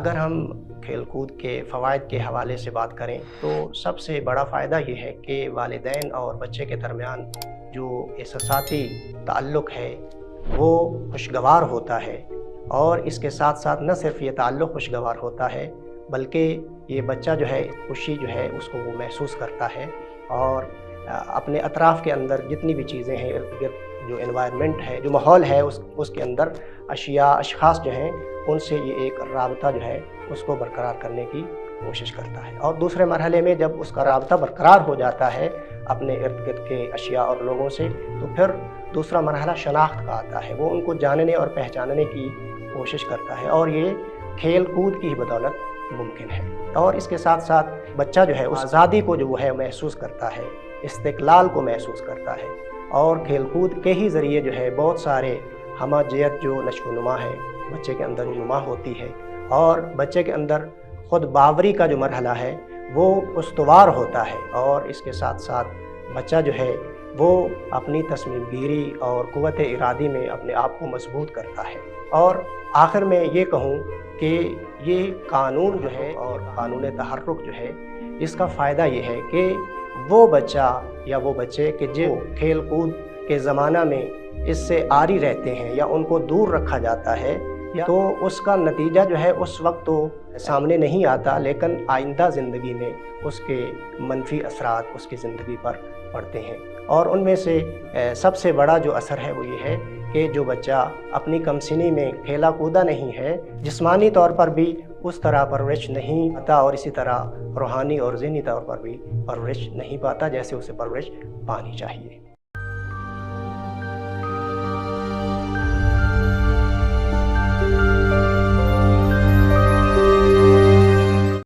अगर हम खेल कूद के फ़वाइद के हवाले से बात करें तो सबसे बड़ा फ़ायदा ये है कि वालिदैन और बच्चे के दरमियान जो एहसासाती ताल्लुक़ है वो खुशगवार होता है। और इसके साथ साथ न सिर्फ ये ताल्लुक़ खुशगवार होता है बल्कि ये बच्चा जो है खुशी जो है उसको वो महसूस करता है और अपने अतराफ़ के अंदर जितनी भी चीज़ें हैं, इर्द गिर्द जो एनवायरनमेंट है, जो माहौल है, उसके अंदर अशिया अशख़ास जो हैं उनसे ये एक राबता जो है उसको बरकरार करने की कोशिश करता है। और दूसरे मरहले में जब उसका राबता बरकरार हो जाता है अपने इर्द गिर्द के अशिया और लोगों से, तो फिर दूसरा मरहला शनाख्त का आता है। वो उनको जानने और पहचानने की कोशिश करता है और ये खेल कूद की ही बदौलत मुमकिन है। और इसके साथ साथ बच्चा जो है उस आज़ादी को जो है महसूस करता है, इस्तिक़लाल को महसूस करता है और खेल कूद के ही ज़रिए जो है बहुत सारे हमाजियत जो नशोनुमा है बच्चे के अंदर नुमा होती है और बच्चे के अंदर ख़ुद बावरी का जो मरहला है वो उस्तवार होता है। और इसके साथ साथ बच्चा जो है वो अपनी तस्मीम गिरी और क़ुव्वत इरादी में अपने आप को मजबूत करता है। और आखिर में ये कहूँ कि ये कानून जो है और कानून तहर्रुक जो है इसका फ़ायदा ये है कि वो बच्चा या वो बच्चे कि जो खेल कूद के ज़माना में इससे आरी रहते हैं या उनको दूर रखा जाता है तो उसका नतीजा जो है उस वक्त तो सामने नहीं आता, लेकिन आइंदा ज़िंदगी में उसके मनफी असरात उसकी ज़िंदगी पर पड़ते हैं। और उनमें से सबसे बड़ा जो असर है वो ये है कि जो बच्चा अपनी कमसिनी में खेला कूदा नहीं है, जिस्मानी तौर पर भी उस तरह परवरिश नहीं पाता और इसी तरह रूहानी और ज़हनी तौर पर भी परवरिश नहीं पाता जैसे उसे परवरिश पानी चाहिए।